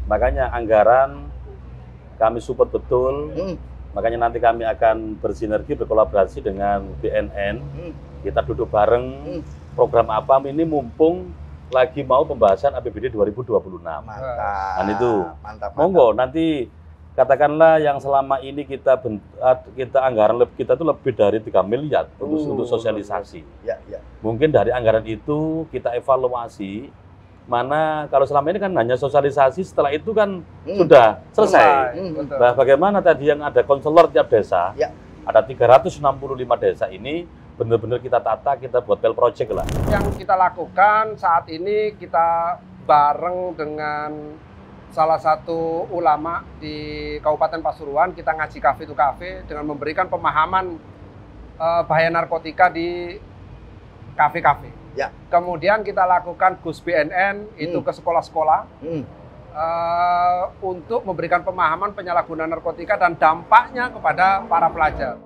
Makanya anggaran kami support betul. Makanya nanti kami akan bersinergi, berkolaborasi dengan BNN. Kita duduk bareng, program apa ini mumpung lagi mau pembahasan APBD 2026. Mantap. Dan itu, mantap. monggo nanti katakanlah yang selama ini kita anggaran kita itu lebih dari 3 miliar untuk sosialisasi. Ya. Mungkin dari anggaran itu kita evaluasi mana kalau selama ini kan hanya sosialisasi, setelah itu kan sudah selesai. Nah, bagaimana tadi yang ada konselor tiap desa, ada 365 desa ini benar-benar kita tata, kita buat pel project lah. Yang kita lakukan saat ini kita bareng dengan salah satu ulama di Kabupaten Pasuruan, kita ngaji cafe to cafe dengan memberikan pemahaman bahaya narkotika di kafe-kafe. Ya. Kemudian kita lakukan Gus BNN itu ke sekolah-sekolah untuk memberikan pemahaman penyalahgunaan narkotika dan dampaknya kepada para pelajar.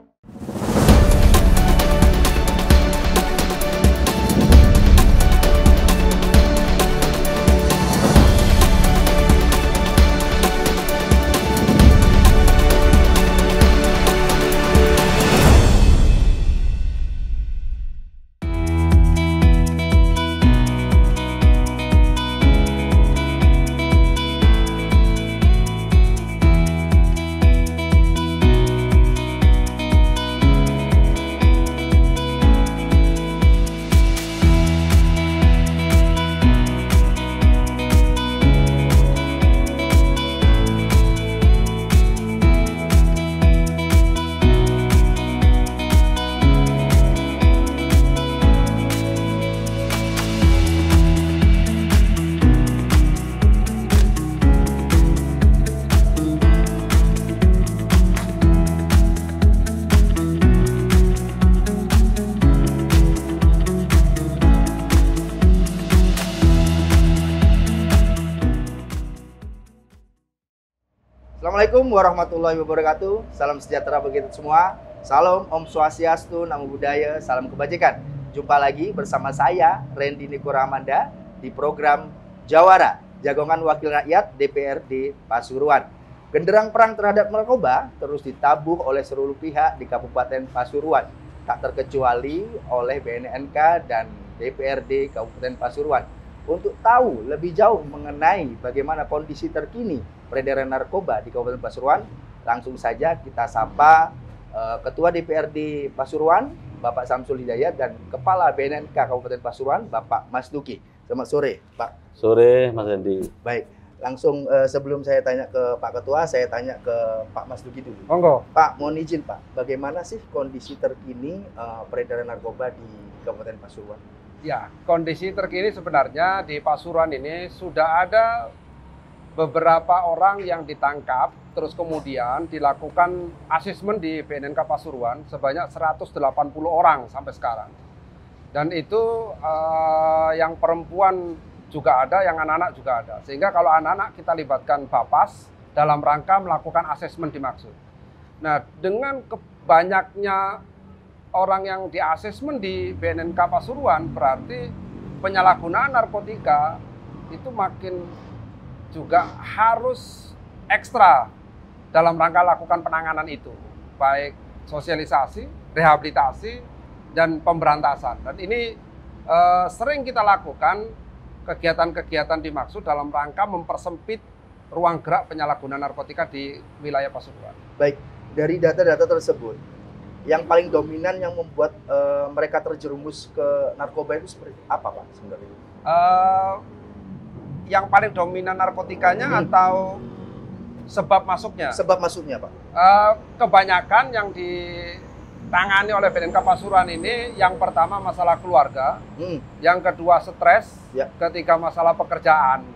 Assalamualaikum warahmatullahi wabarakatuh. Salam sejahtera bagi kita semua. Salam Om Swastiastu, Namo Buddhaya, salam kebajikan. Jumpa lagi bersama saya, Randy Niko Ramanda, di program Jawara, Jagongan Wakil Rakyat DPRD Pasuruan. Genderang perang terhadap narkoba terus ditabuh oleh seluruh pihak di Kabupaten Pasuruan, tak terkecuali oleh BNNK dan DPRD Kabupaten Pasuruan. Untuk tahu lebih jauh mengenai bagaimana kondisi terkini peredaran narkoba di Kabupaten Pasuruan, langsung saja kita sapa Ketua DPRD Pasuruan, Bapak Samsul Hidayat, dan Kepala BNNK Kabupaten Pasuruan, Bapak Mas Duki. Selamat sore, Pak. Sore, Mas Randy. Baik, langsung sebelum saya tanya ke Pak Ketua, saya tanya ke Pak Mas Duki dulu. Monggo. Pak, mohon izin Pak, bagaimana sih kondisi terkini peredaran narkoba di Kabupaten Pasuruan? Ya, kondisi terkini sebenarnya di Pasuruan ini sudah ada beberapa orang yang ditangkap, terus kemudian dilakukan asesmen di BNNK Pasuruan sebanyak 180 orang sampai sekarang. Dan itu yang perempuan juga ada, yang anak-anak juga ada. Sehingga kalau anak-anak kita libatkan Bapas dalam rangka melakukan asesmen dimaksud. Nah, dengan banyaknya orang yang di asesmen di BNNK Pasuruan, berarti penyalahgunaan narkotika itu makin juga harus ekstra dalam rangka lakukan penanganan itu, baik sosialisasi, rehabilitasi, dan pemberantasan. Dan ini sering kita lakukan kegiatan-kegiatan dimaksud dalam rangka mempersempit ruang gerak penyalahgunaan narkotika di wilayah Pasuruan. Baik, dari data-data tersebut, yang paling dominan yang membuat mereka terjerumus ke narkoba itu seperti apa, Pak, sebenarnya? Yang paling dominan narkotikanya atau sebab masuknya? Sebab masuknya, Pak. Kebanyakan yang ditangani oleh BNNK Pasuruan ini, yang pertama masalah keluarga, yang kedua stres, ketiga masalah pekerjaan.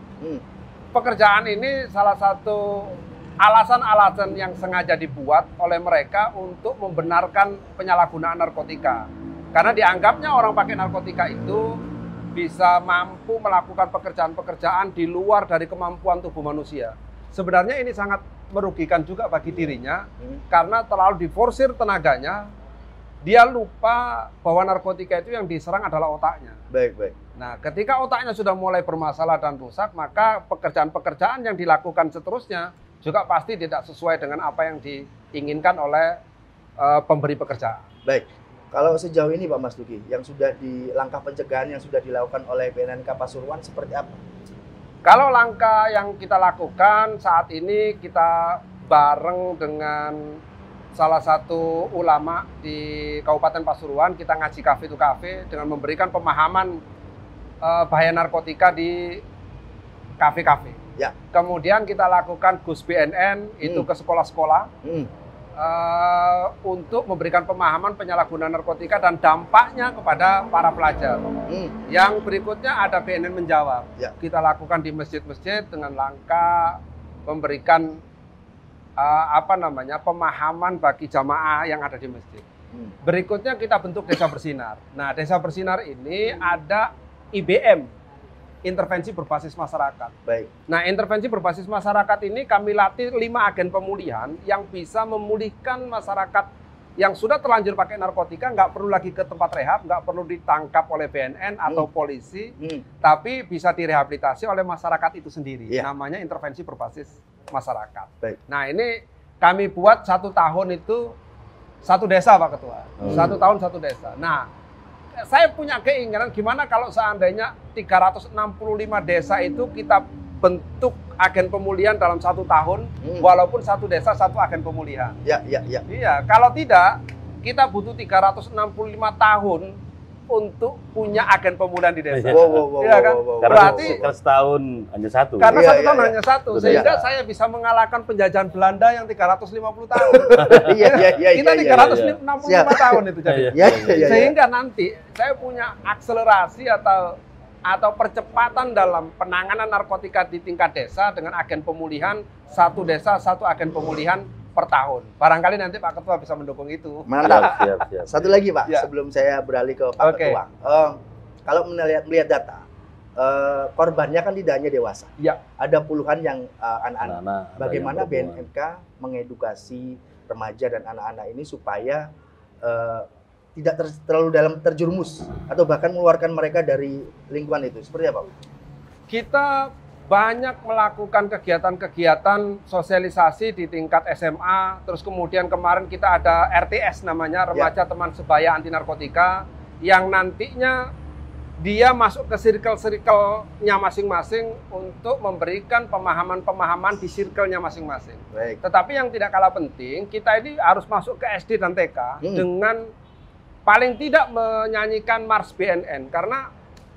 Pekerjaan ini salah satu alasan-alasan yang sengaja dibuat oleh mereka untuk membenarkan penyalahgunaan narkotika. Karena dianggapnya orang pakai narkotika itu bisa mampu melakukan pekerjaan-pekerjaan di luar dari kemampuan tubuh manusia. Sebenarnya ini sangat merugikan juga bagi dirinya, karena terlalu diforsir tenaganya dia lupa bahwa narkotika itu yang diserang adalah otaknya. Baik. Nah, ketika otaknya sudah mulai bermasalah dan rusak, maka pekerjaan-pekerjaan yang dilakukan seterusnya juga pasti tidak sesuai dengan apa yang diinginkan oleh pemberi pekerjaan. Baik. Kalau sejauh ini Pak Mas Duki, yang sudah di langkah pencegahan yang sudah dilakukan oleh BNNK Pasuruan seperti apa? Kalau langkah yang kita lakukan saat ini, kita bareng dengan salah satu ulama di Kabupaten Pasuruan, kita ngaji cafe to cafe dengan memberikan pemahaman bahaya narkotika di kafe-kafe. Ya. Kemudian kita lakukan Gus BNN itu ke sekolah-sekolah untuk memberikan pemahaman penyalahgunaan narkotika dan dampaknya kepada para pelajar. Yang berikutnya ada BNN menjawab. Ya. Kita lakukan di masjid-masjid dengan langkah memberikan pemahaman bagi jamaah yang ada di masjid. Berikutnya kita bentuk desa bersinar. Nah, desa bersinar ini ada IBM, intervensi berbasis masyarakat. Baik. Nah, intervensi berbasis masyarakat ini kami latih 5 agen pemulihan yang bisa memulihkan masyarakat yang sudah terlanjur pakai narkotika, nggak perlu lagi ke tempat rehab, nggak perlu ditangkap oleh BNN atau polisi, tapi bisa direhabilitasi oleh masyarakat itu sendiri. Namanya intervensi berbasis masyarakat. Baik. Nah, ini kami buat 1 tahun itu 1 desa, Pak Ketua. 1 tahun 1 desa. Nah, saya punya keinginan gimana kalau seandainya 365 desa itu kita bentuk agen pemulihan dalam 1 tahun, walaupun 1 desa 1 agen pemulihan. Iya, kalau tidak, kita butuh 365 tahun untuk punya agen pemulihan di desa. Iya kan? Berarti setahun hanya 1. Karena 1 tahun hanya 1, sehingga saya bisa mengalahkan penjajahan Belanda yang 350 tahun. Kita 365 tahun itu jadi. Sehingga nanti saya punya akselerasi atau percepatan dalam penanganan narkotika di tingkat desa dengan agen pemulihan 1 desa 1 agen pemulihan per tahun. Barangkali nanti Pak Ketua bisa mendukung itu. Mantap. Siap. Satu lagi Pak, sebelum saya beralih ke Pak Ketua. Kalau melihat data, korbannya kan tidak hanya dewasa. Ya. Ada puluhan yang anak-anak. Bagaimana BNNK mengedukasi remaja dan anak-anak ini supaya tidak terlalu dalam terjerumus atau bahkan mengeluarkan mereka dari lingkungan itu. Seperti apa? Kita banyak melakukan kegiatan-kegiatan sosialisasi di tingkat SMA, terus kemudian kemarin kita ada RTS namanya, Remaja Teman Sebaya Anti Narkotika, yang nantinya dia masuk ke circle-nya masing-masing untuk memberikan pemahaman-pemahaman di circle-nya masing-masing. Tetapi yang tidak kalah penting, kita ini harus masuk ke SD dan TK dengan paling tidak menyanyikan Mars BNN, karena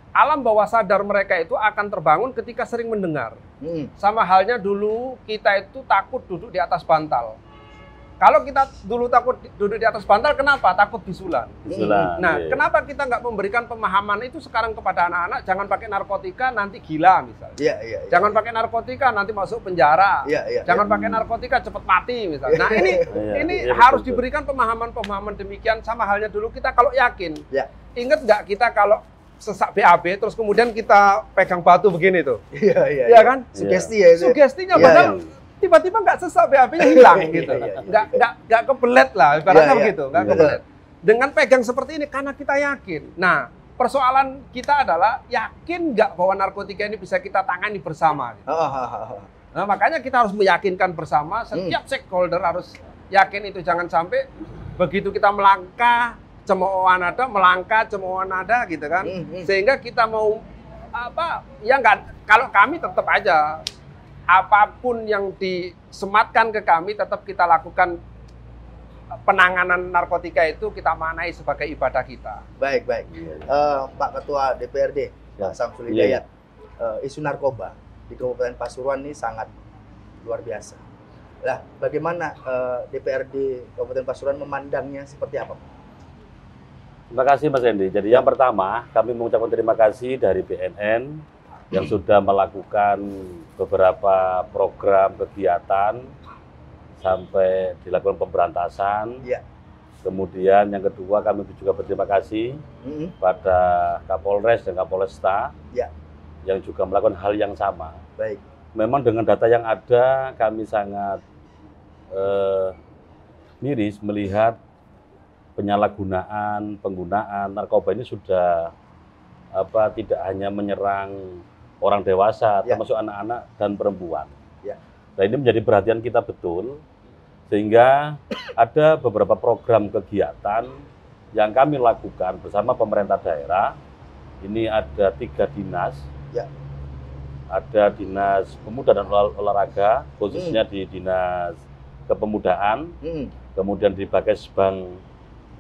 alam bawah sadar mereka itu akan terbangun ketika sering mendengar. Sama halnya dulu kita itu takut duduk di atas bantal. Kalau kita dulu takut duduk di atas bantal, kenapa? Takut bisulan. Nah, kenapa kita nggak memberikan pemahaman itu sekarang kepada anak-anak? Jangan pakai narkotika, nanti gila misalnya. Jangan pakai narkotika, nanti masuk penjara. Jangan pakai narkotika, cepat mati misalnya. Nah, ini harus diberikan pemahaman-pemahaman demikian. Sama halnya dulu kita kalau yakin. Ingat nggak kita kalau sesak BAB, terus kemudian kita pegang batu begini tuh. Iya kan? Sugesti ya itu. Sugestinya padahal tiba-tiba nggak sesak BAB-nya hilang gitu. Nggak kebelet lah, ibaratnya begitu, nggak kebelet. Dengan pegang seperti ini karena kita yakin. Nah, persoalan kita adalah yakin nggak bahwa narkotika ini bisa kita tangani bersama. Nah, makanya kita harus meyakinkan bersama, setiap stakeholder harus yakin itu, jangan sampai begitu kita melangkah cemoohan ada, melangkah cemoohan ada gitu kan. Sehingga kita mau kalau kami tetap aja apapun yang disematkan ke kami tetap kita lakukan. Penanganan narkotika itu kita maknai sebagai ibadah kita. Baik. Pak Ketua DPRD, Pak Samsul Hidayat, isu narkoba di Kabupaten Pasuruan ini sangat luar biasa. Lah, bagaimana DPRD Kabupaten Pasuruan memandangnya seperti apa? Terima kasih Mas Hendy. Jadi yang pertama, kami mengucapkan terima kasih dari BNN yang sudah melakukan beberapa program kegiatan sampai dilakukan pemberantasan. Kemudian yang kedua, kami juga berterima kasih pada Kapolres dan Kapolresta yang juga melakukan hal yang sama. Memang dengan data yang ada, kami sangat miris melihat penggunaan narkoba ini sudah tidak hanya menyerang orang dewasa, termasuk anak-anak dan perempuan. Nah, ini menjadi perhatian kita betul, sehingga ada beberapa program kegiatan yang kami lakukan bersama pemerintah daerah. Ini ada 3 dinas, ada Dinas Pemuda dan Olahraga, khususnya di Dinas Kepemudaan, kemudian di Bakesbang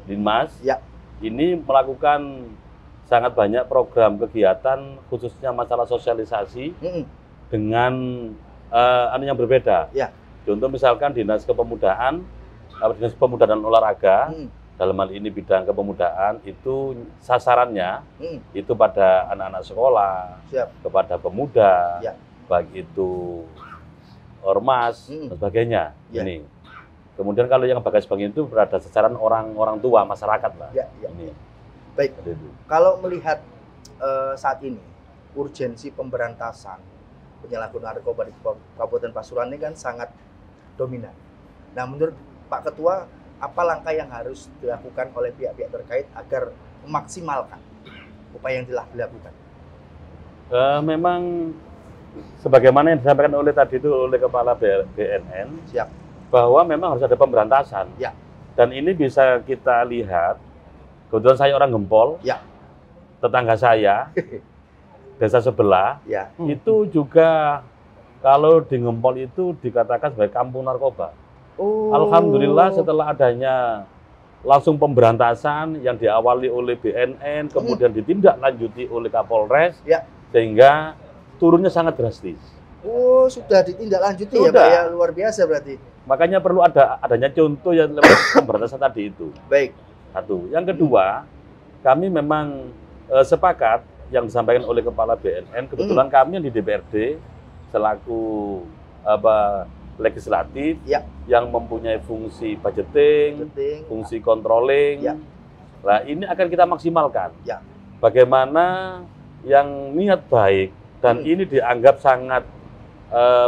Dinmas. Ini melakukan sangat banyak program kegiatan, khususnya masalah sosialisasi dengan yang berbeda. Contoh misalkan Dinas Kepemudaan, Dinas Pemuda dan Olahraga, dalam hal ini bidang kepemudaan itu sasarannya itu pada anak-anak sekolah, kepada pemuda, baik itu ormas dan sebagainya. Ini. Kemudian kalau yang Bakesbang itu berada sasaran orang tua masyarakat lah. Ini. Baik. Kalau melihat saat ini urgensi pemberantasan penyalahgunaan narkoba di Kabupaten Pasuruan ini kan sangat dominan. Nah, menurut Pak Ketua, apa langkah yang harus dilakukan oleh pihak-pihak terkait agar memaksimalkan upaya yang telah dilakukan? Memang sebagaimana yang disampaikan oleh tadi itu oleh Kepala BNN, bahwa memang harus ada pemberantasan. Dan ini bisa kita lihat, kebetulan saya orang Gempol, tetangga saya, desa sebelah, itu juga kalau di Gempol itu dikatakan sebagai kampung narkoba. Alhamdulillah setelah adanya langsung pemberantasan yang diawali oleh BNN, kemudian ditindaklanjuti oleh Kapolres, sehingga turunnya sangat drastis. Sudah ditindaklanjuti ya Pak ya, luar biasa berarti. Makanya perlu adanya contoh yang lewat pemberantasan tadi itu. Baik. Satu. Yang kedua, kami memang sepakat yang disampaikan oleh Kepala BNN, kebetulan kami yang di DPRD selaku legislatif yang mempunyai fungsi budgeting, fungsi controlling. Nah, ini akan kita maksimalkan. Bagaimana yang niat baik dan ini dianggap sangat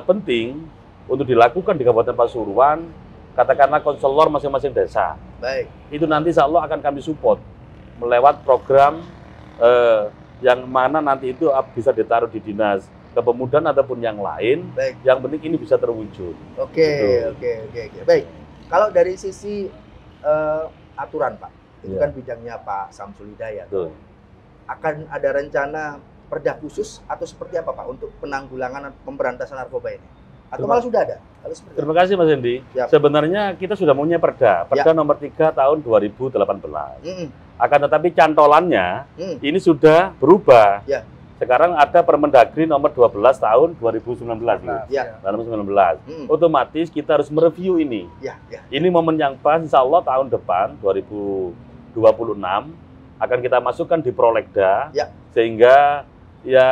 penting untuk dilakukan di Kabupaten Pasuruan, katakanlah konselor masing-masing desa. Baik. Itu nanti insya Allah akan kami support melewat program yang mana nanti itu bisa ditaruh di Dinas Kepemudaan ataupun yang lain. Baik. Yang penting ini bisa terwujud. Oke. Baik. Kalau dari sisi aturan Pak, itu kan bidangnya Pak Samsul Hidayat. Akan ada rencana perda khusus atau seperti apa Pak untuk penanggulangan pemberantasan narkoba ini? Atau malah sudah ada? Terima kasih Mas Hendy. Sebenarnya kita sudah punya perda nomor 3 tahun 2018. Akan tetapi cantolannya ini sudah berubah. Sekarang ada Permendagri nomor 12 tahun 2019. Otomatis kita harus mereview ini. Ini momen yang pas, insya Allah tahun depan 2026 akan kita masukkan di Prolegda, sehingga ya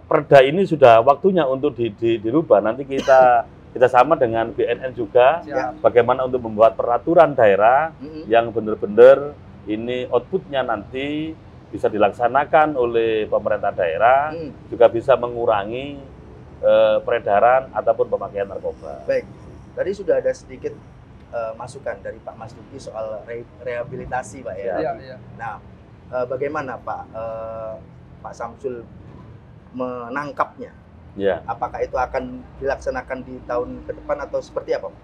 perda ini sudah waktunya untuk dirubah. Nanti kita sama dengan BNN juga, bagaimana untuk membuat peraturan daerah yang benar-benar ini outputnya nanti bisa dilaksanakan oleh pemerintah daerah, juga bisa mengurangi peredaran ataupun pemakaian narkoba. Baik, tadi sudah ada sedikit masukan dari Pak Mas Duki soal rehabilitasi Pak ya. Nah, bagaimana Pak Samsul menangkapnya? Apakah itu akan dilaksanakan di tahun ke depan atau seperti apa Pak?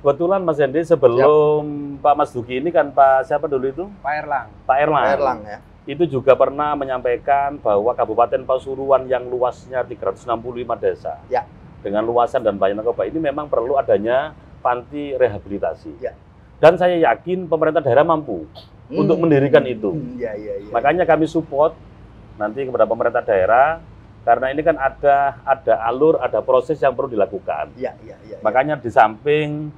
Kebetulan Mas Hendy, sebelum Pak Mas Duki ini kan Pak siapa dulu itu? Pak Erlang. Pak Erlang. Ya. Itu juga pernah menyampaikan bahwa Kabupaten Pasuruan yang luasnya 365 desa, dengan luasan dan banyak narkoba ini memang perlu adanya panti rehabilitasi. Dan saya yakin pemerintah daerah mampu untuk mendirikan itu. Makanya kami support nanti kepada pemerintah daerah. Karena ini kan ada alur, ada proses yang perlu dilakukan. Makanya di samping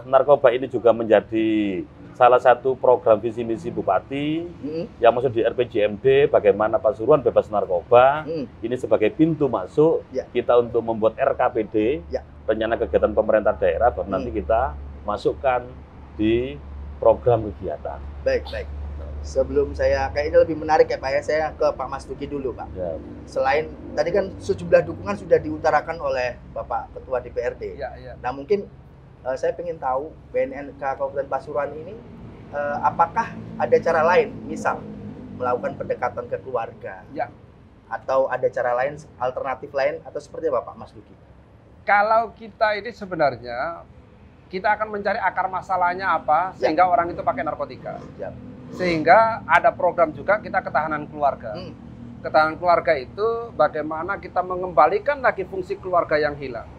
narkoba ini juga menjadi salah satu program visi misi Bupati yang masuk di RPJMD, bagaimana Pasuruan bebas narkoba. Ini sebagai pintu masuk kita untuk membuat RKPD, rencana kegiatan pemerintah daerah, baru nanti kita masukkan di program kegiatan. Baik. Sebelum saya, kayaknya lebih menarik ya Pak ya, saya ke Pak Mas Duki dulu Pak. Selain, tadi kan sejumlah dukungan sudah diutarakan oleh Bapak Ketua DPRD. Nah mungkin saya ingin tahu BNNK Kabupaten Pasuruan ini apakah ada cara lain, misal melakukan pendekatan ke keluarga, Ya. atau ada cara lain, alternatif lain, atau seperti apa Pak Mas Duki? Kalau kita ini sebenarnya kita akan mencari akar masalahnya apa sehingga orang itu pakai narkotika. Ya. Sehingga ada program juga kita ketahanan keluarga. Ketahanan keluarga itu bagaimana kita mengembalikan lagi fungsi keluarga yang hilang.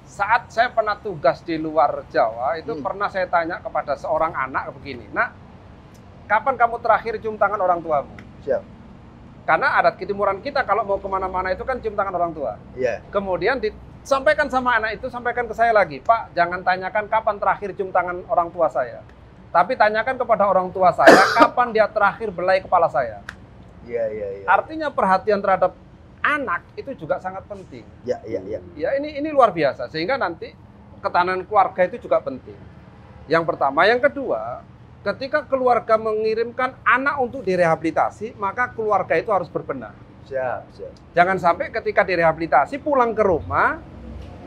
Saat saya pernah tugas di luar Jawa, itu pernah saya tanya kepada seorang anak begini, "Nak, kapan kamu terakhir cium tangan orang tuamu?" Siap. Karena adat ketimuran kita kalau mau kemana-mana itu kan cium tangan orang tua. Iya. Kemudian disampaikan sama anak itu, sampaikan ke saya lagi, "Pak, jangan tanyakan kapan terakhir cium tangan orang tua saya. Tapi tanyakan kepada orang tua saya, kapan dia terakhir belai kepala saya." Iya. Artinya perhatian terhadap anak itu juga sangat penting. Iya. Ya ini luar biasa. Sehingga nanti ketahanan keluarga itu juga penting. Yang pertama. Yang kedua, ketika keluarga mengirimkan anak untuk direhabilitasi, maka keluarga itu harus berbenah. Siap. Jangan sampai ketika direhabilitasi pulang ke rumah,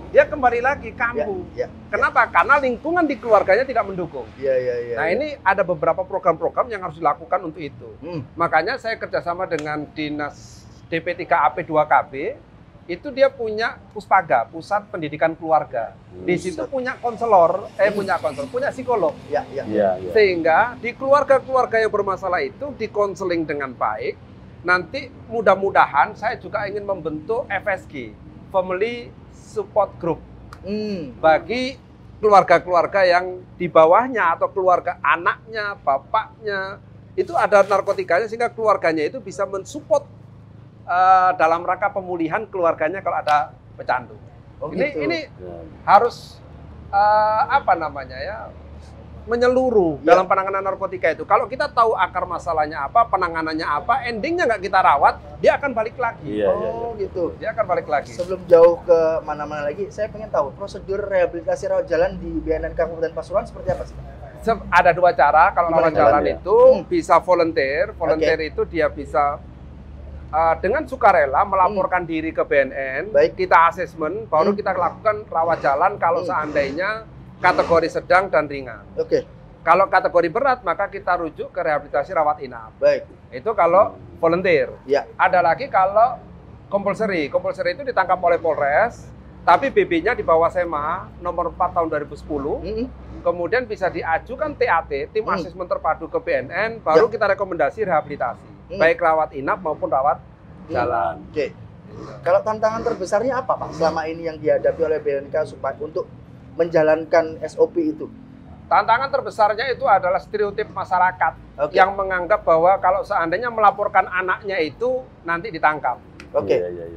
dia kembali lagi kambuh. Kenapa? Karena lingkungan di keluarganya tidak mendukung. Iya. Nah ini ada beberapa program-program yang harus dilakukan untuk itu. Makanya saya kerjasama dengan Dinas DP3AP 2KB, itu dia punya Puspaga, Pusat Pendidikan Keluarga. Di situ punya konselor, punya psikolog. Iya. Sehingga di keluarga-keluarga yang bermasalah itu dikonseling dengan baik. Nanti mudah-mudahan saya juga ingin membentuk FSG, Family Support Group, bagi keluarga-keluarga yang di bawahnya atau keluarga anaknya, bapaknya itu ada narkotikanya, sehingga keluarganya itu bisa mensupport dalam rangka pemulihan keluarganya kalau ada pecandu. Ini harus menyeluruh dalam penanganan narkotika itu. Kalau kita tahu akar masalahnya apa, penanganannya apa, endingnya nggak kita rawat, dia akan balik lagi. Gitu. Dia akan balik lagi. Sebelum jauh ke mana-mana lagi, saya pengen tahu prosedur rehabilitasi rawat jalan di BNNK Kabupaten Pasuruan seperti apa sih? Ada dua cara. Kalau rawat jalan itu bisa volunteer. Volunteer itu dia bisa dengan sukarela melaporkan diri ke BNN, kita asesmen, baru kita lakukan rawat jalan kalau seandainya kategori sedang dan ringan. Kalau kategori berat, maka kita rujuk ke rehabilitasi rawat inap. Itu kalau volunteer. Ada lagi kalau compulsory. Compulsory itu ditangkap oleh Polres, tapi BB-nya di bawah SEMA nomor 4 tahun 2010. Kemudian bisa diajukan TAT, tim asesmen terpadu ke BNN, baru kita rekomendasi rehabilitasi. Baik rawat inap maupun rawat jalan. Kalau tantangan terbesarnya apa Pak selama ini yang dihadapi oleh BNNK supaya untuk menjalankan SOP itu? Tantangan terbesarnya itu adalah stereotip masyarakat yang menganggap bahwa kalau seandainya melaporkan anaknya itu nanti ditangkap.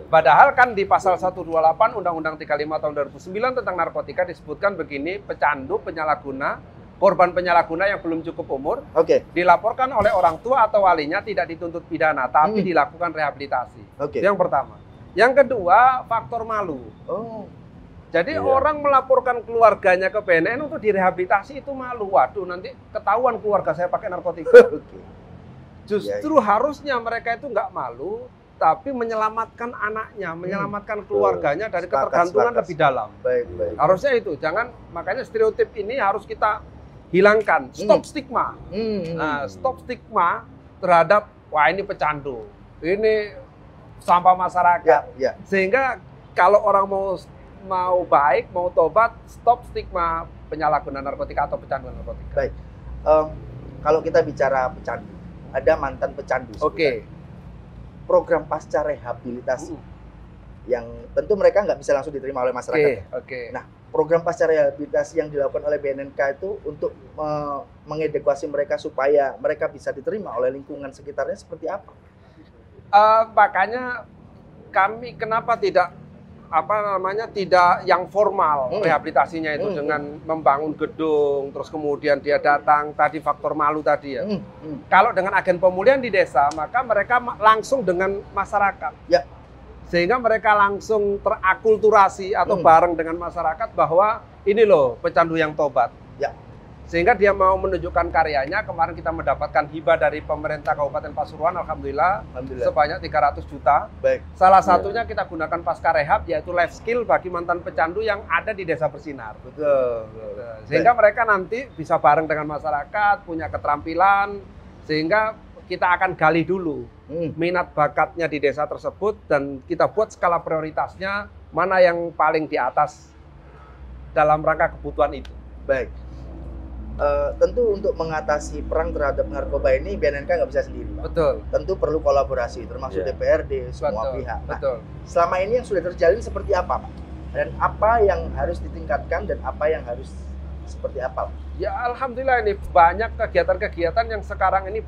Padahal kan di pasal 128 Undang-Undang 35 tahun 2009 tentang narkotika disebutkan begini, pecandu, penyalahguna, korban penyalahguna yang belum cukup umur, dilaporkan oleh orang tua atau walinya tidak dituntut pidana, tapi dilakukan rehabilitasi. Itu yang pertama. Yang kedua, faktor malu. Jadi orang melaporkan keluarganya ke BNN untuk direhabilitasi itu malu. Waduh, nanti ketahuan keluarga saya pakai narkotika. Justru harusnya mereka itu nggak malu, tapi menyelamatkan anaknya, menyelamatkan keluarganya dari ketergantungan lebih dalam. Harusnya itu. Jangan, makanya stereotip ini harus kita hilangkan. Stop stigma. Nah, stop stigma terhadap wah ini pecandu, ini sampah masyarakat. Sehingga kalau orang mau baik, mau tobat, stop stigma penyalahgunaan narkotika atau pecanduan narkotika. Kalau kita bicara pecandu, ada mantan pecandu. Program pasca rehabilitasi yang tentu mereka nggak bisa langsung diterima oleh masyarakat. Nah, program pasca rehabilitasi yang dilakukan oleh BNNK itu untuk mengedukasi mereka supaya mereka bisa diterima oleh lingkungan sekitarnya seperti apa? Makanya kami kenapa tidak tidak yang formal rehabilitasinya itu dengan membangun gedung, terus kemudian dia datang tadi faktor malu tadi ya. Kalau dengan agen pemulihan di desa, maka mereka langsung dengan masyarakat. Sehingga mereka langsung terakulturasi atau bareng dengan masyarakat bahwa ini loh pecandu yang tobat. Sehingga dia mau menunjukkan karyanya. Kemarin kita mendapatkan hibah dari pemerintah Kabupaten Pasuruan, alhamdulillah, sebanyak 300 juta. Baik. Salah satunya kita gunakan pasca rehab, yaitu life skill bagi mantan pecandu yang ada di Desa Bersinar. Betul. Sehingga mereka nanti bisa bareng dengan masyarakat, punya keterampilan, sehingga kita akan gali dulu minat bakatnya di desa tersebut, dan kita buat skala prioritasnya mana yang paling di atas dalam rangka kebutuhan itu. Baik. Tentu untuk mengatasi perang terhadap narkoba ini BNNK nggak bisa sendiri, Pak. Betul. Tentu perlu kolaborasi, termasuk DPRD, semua pihak. Nah, betul. Selama ini yang sudah terjalin seperti apa, Pak? Dan apa yang harus ditingkatkan dan apa yang harus seperti apa, Pak? Ya alhamdulillah, ini banyak kegiatan-kegiatan yang sekarang ini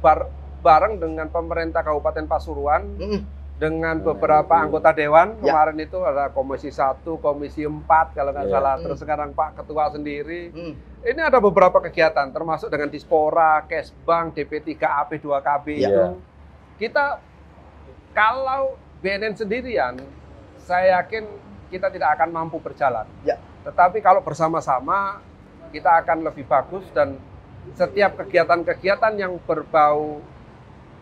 bareng dengan pemerintah Kabupaten Pasuruan, dengan beberapa anggota dewan. Kemarin itu ada Komisi 1, Komisi 4 kalau nggak salah. Terus sekarang Pak Ketua sendiri. Ini ada beberapa kegiatan, termasuk dengan Dispora, Kesbank, DP3AP, 2KB itu. Kita, kalau BNN sendirian, saya yakin kita tidak akan mampu berjalan. Tetapi kalau bersama-sama, kita akan lebih bagus, dan setiap kegiatan-kegiatan yang berbau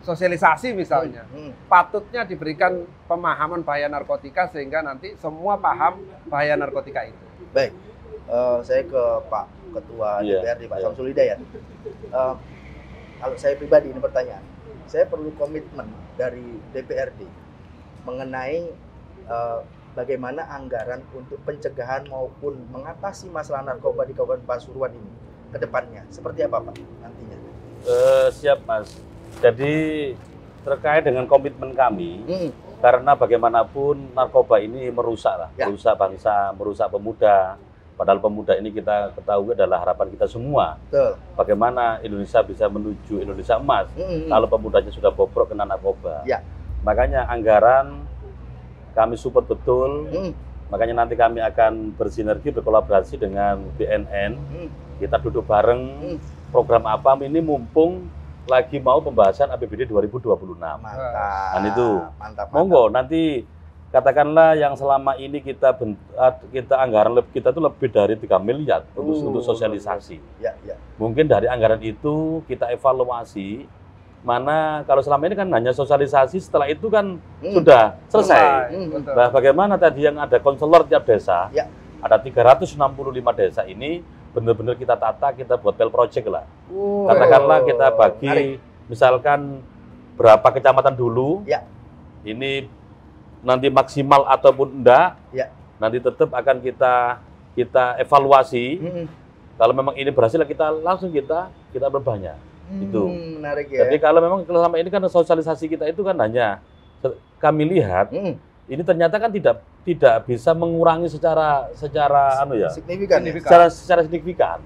sosialisasi misalnya, patutnya diberikan pemahaman bahaya narkotika sehingga nanti semua paham bahaya narkotika itu. Baik, saya ke Pak Ketua DPRD, Pak Samsul Hidayat. Kalau saya pribadi ini pertanyaan, saya perlu komitmen dari DPRD mengenai bagaimana anggaran untuk pencegahan maupun mengatasi masalah narkoba di Kabupaten Pasuruan ini ke depannya. Seperti apa, Pak, nantinya? Siap, Mas. Jadi terkait dengan komitmen kami, karena bagaimanapun narkoba ini merusak lah, merusak bangsa, merusak pemuda. Padahal pemuda ini kita ketahui adalah harapan kita semua. Bagaimana Indonesia bisa menuju Indonesia emas kalau pemudanya sudah bobrok kena narkoba. Makanya anggaran kami support betul. Makanya nanti kami akan bersinergi, berkolaborasi dengan BNN. Kita duduk bareng program apa ini mumpung lagi mau pembahasan APBD 2026. Mantap. Dan itu, mantap. Monggo nanti katakanlah yang selama ini kita anggaran kita itu lebih dari 3 miliar untuk sosialisasi. Mungkin dari anggaran itu kita evaluasi mana, kalau selama ini kan hanya sosialisasi, setelah itu kan sudah selesai. Nah, bagaimana tadi yang ada konselor tiap desa, ada 365 desa ini, benar-benar kita tata, kita buat pel project lah. Katakanlah kita bagi, misalkan berapa kecamatan dulu, ini nanti maksimal ataupun enggak, nanti tetap akan kita evaluasi. Kalau memang ini berhasil, kita langsung kita berbanyak. Itu. Menarik ya. Jadi kalau memang selama ini kan sosialisasi kita itu kan hanya kami lihat, ini ternyata kan tidak bisa mengurangi secara signifikan. Secara signifikan.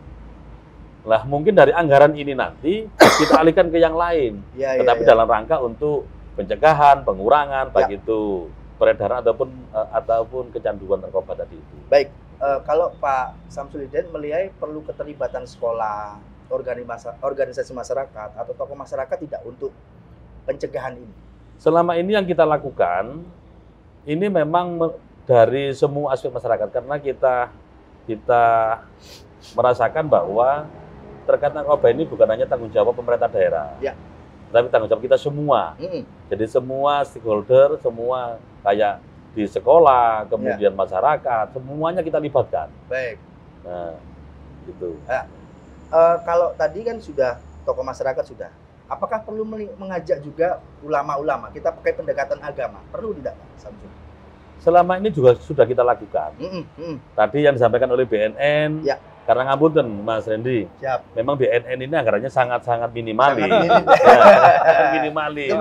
Lah mungkin dari anggaran ini nanti kita alihkan ke yang lain. Tetapi dalam rangka untuk pencegahan, pengurangan, baik itu peredaran ataupun kecanduan narkoba tadi itu. Baik, kalau Pak Samsul Hidayat melihat perlu keterlibatan sekolah, organisasi masyarakat atau tokoh masyarakat tidak untuk pencegahan ini? Selama ini yang kita lakukan ini memang dari semua aspek masyarakat, karena kita merasakan bahwa terkait narkoba ini bukan hanya tanggung jawab pemerintah daerah, tapi tanggung jawab kita semua. Jadi semua stakeholder, semua kayak di sekolah, kemudian masyarakat, semuanya kita libatkan. Baik. Nah, gitu. Kalau tadi kan sudah tokoh masyarakat sudah, apakah perlu mengajak juga ulama-ulama? Kita pakai pendekatan agama, perlu tidak, Pak Samsul? Selama ini juga sudah kita lakukan. Tadi yang disampaikan oleh BNN, karena ngapunten Mas Randy, memang BNN ini anggarannya sangat-sangat minimalis. Minimalis.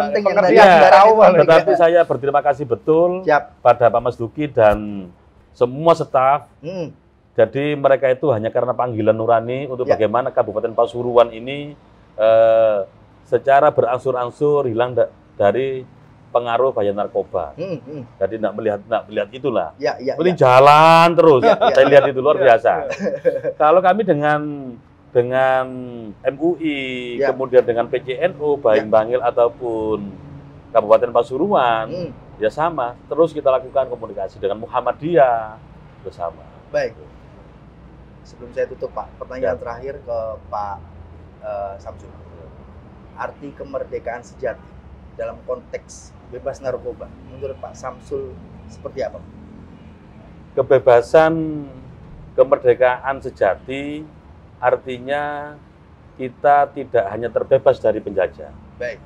Tetapi saya berterima kasih betul pada Pak Mas Duki dan semua staf. Jadi mereka itu hanya karena panggilan nurani untuk bagaimana Kabupaten Pasuruan ini secara berangsur-angsur hilang dari pengaruh bahaya narkoba. Jadi tidak melihat itulah. Ini jalan terus. Saya lihat itu luar biasa. Kalau kami dengan MUI, kemudian dengan PCNU, baik Bangil ataupun Kabupaten Pasuruan, ya sama. Terus kita lakukan komunikasi dengan Muhammadiyah bersama. Baik. Sebelum saya tutup Pak, pertanyaan terakhir ke Pak Samsul. Arti kemerdekaan sejati dalam konteks bebas narkoba, menurut Pak Samsul seperti apa? Kebebasan, kemerdekaan sejati artinya kita tidak hanya terbebas dari penjajah. Baik.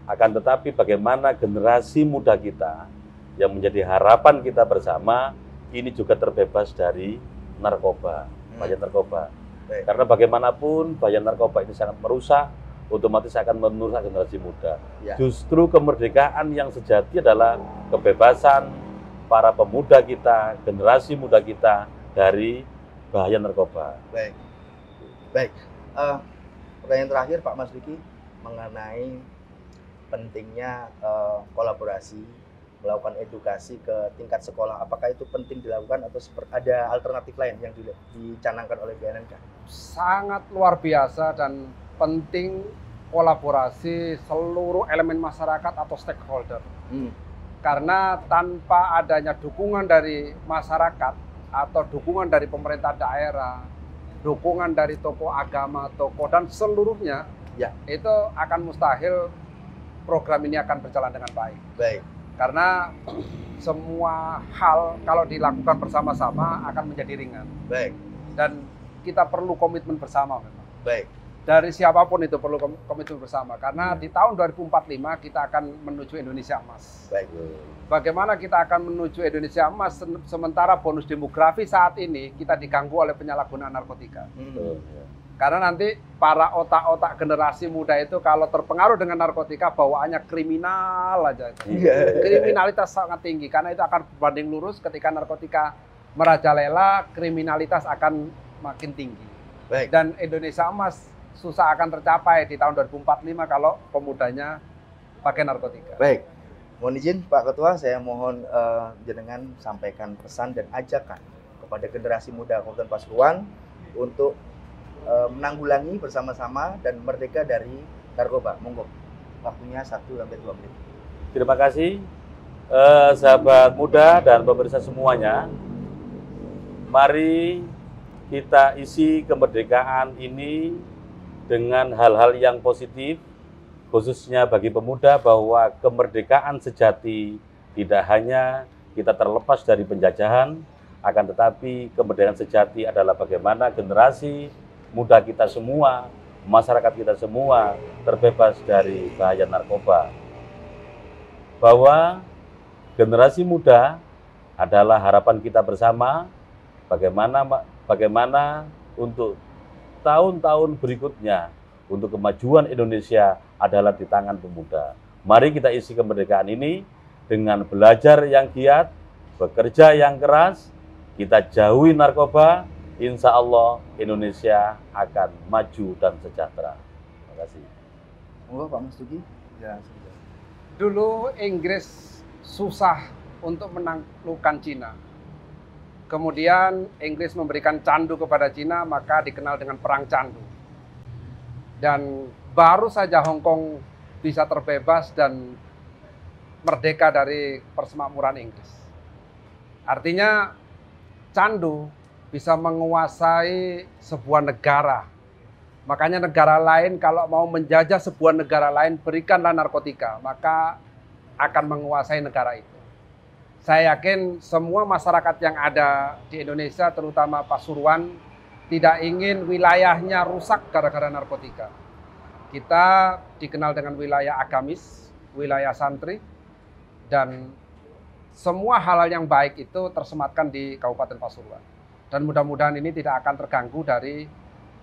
Akan tetapi bagaimana generasi muda kita yang menjadi harapan kita bersama ini juga terbebas dari narkoba, bahaya narkoba. Baik. Karena bagaimanapun bahaya narkoba ini sangat merusak, otomatis akan merusak generasi muda. Ya. Justru kemerdekaan yang sejati adalah kebebasan para pemuda kita, generasi muda kita dari bahaya narkoba. Baik. Baik. Pertanyaan terakhir Pak Mas Duki mengenai pentingnya kolaborasi, melakukan edukasi ke tingkat sekolah. Apakah itu penting dilakukan atau ada alternatif lain yang dicanangkan oleh BNNK? Sangat luar biasa dan penting kolaborasi seluruh elemen masyarakat atau stakeholder. Karena tanpa adanya dukungan dari masyarakat atau dukungan dari pemerintah daerah, dukungan dari tokoh agama, tokoh dan seluruhnya, ya, itu akan mustahil program ini akan berjalan dengan baik. Baik. Karena semua hal kalau dilakukan bersama-sama akan menjadi ringan. Baik. Dan kita perlu komitmen bersama memang. Baik. Dari siapapun itu perlu komitmen bersama. Karena di tahun 2045 kita akan menuju Indonesia Emas. Baik. Bagaimana kita akan menuju Indonesia Emas sementara bonus demografi saat ini kita diganggu oleh penyalahgunaan narkotika. Karena nanti para otak-otak generasi muda itu kalau terpengaruh dengan narkotika bawaannya kriminal aja. Kriminalitas sangat tinggi karena itu akan berbanding lurus ketika narkotika merajalela, kriminalitas akan makin tinggi. Baik. Dan Indonesia Emas susah akan tercapai di tahun 2045 kalau pemudanya pakai narkotika. Baik. Mohon izin Pak Ketua, saya mohon jenengan sampaikan pesan dan ajakan kepada generasi muda Kabupaten Pasuruan untuk menanggulangi bersama-sama dan merdeka dari narkoba. Monggo, waktunya 1-2 menit. Terima kasih sahabat muda dan pemirsa semuanya. Mari kita isi kemerdekaan ini dengan hal-hal yang positif, khususnya bagi pemuda, bahwa kemerdekaan sejati tidak hanya kita terlepas dari penjajahan, akan tetapi kemerdekaan sejati adalah bagaimana generasi muda kita semua, masyarakat kita semua terbebas dari bahaya narkoba. Bahwa generasi muda adalah harapan kita bersama, bagaimana untuk tahun-tahun berikutnya, untuk kemajuan Indonesia adalah di tangan pemuda. Mari kita isi kemerdekaan ini dengan belajar yang giat, bekerja yang keras, kita jauhi narkoba, insya Allah Indonesia akan maju dan sejahtera. Terima kasih. Monggo Pak Mas Duki. Ya, dulu Inggris susah untuk menaklukkan Cina. Kemudian Inggris memberikan candu kepada Cina, maka dikenal dengan Perang Candu. Dan baru saja Hong Kong bisa terbebas dan merdeka dari persemakmuran Inggris. Artinya candu bisa menguasai sebuah negara. Makanya negara lain kalau mau menjajah sebuah negara lain, berikanlah narkotika, maka akan menguasai negara itu. Saya yakin semua masyarakat yang ada di Indonesia, terutama Pasuruan, tidak ingin wilayahnya rusak gara-gara narkotika. Kita dikenal dengan wilayah agamis, wilayah santri, dan semua hal yang baik itu tersematkan di Kabupaten Pasuruan. Dan mudah-mudahan ini tidak akan terganggu dari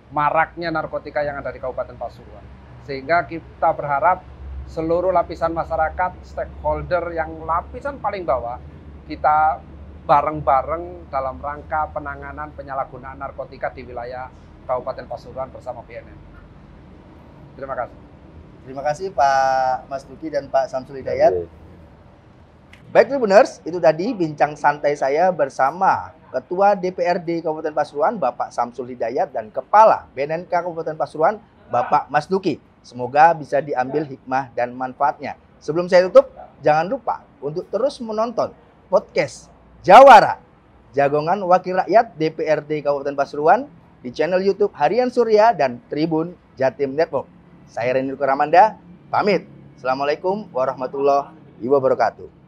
maraknya narkotika yang ada di Kabupaten Pasuruan. Sehingga kita berharap seluruh lapisan masyarakat, stakeholder yang lapisan paling bawah, kita bareng-bareng dalam rangka penanganan penyalahgunaan narkotika di wilayah Kabupaten Pasuruan bersama BNN. Terima kasih. Terima kasih Pak Mas Duki dan Pak Samsul Hidayat. Baik Tribuners, itu tadi bincang santai saya bersama Ketua DPRD Kabupaten Pasuruan, Bapak Samsul Hidayat, dan Kepala BNNK Kabupaten Pasuruan, Bapak Mas Duki. Semoga bisa diambil hikmah dan manfaatnya. Sebelum saya tutup, jangan lupa untuk terus menonton podcast Jawara Jagongan Wakil Rakyat DPRD Kabupaten Pasuruan di channel YouTube Harian Surya dan Tribun Jatim Network. Saya Rendy Niko Ramanda, pamit. Assalamualaikum warahmatullahi wabarakatuh.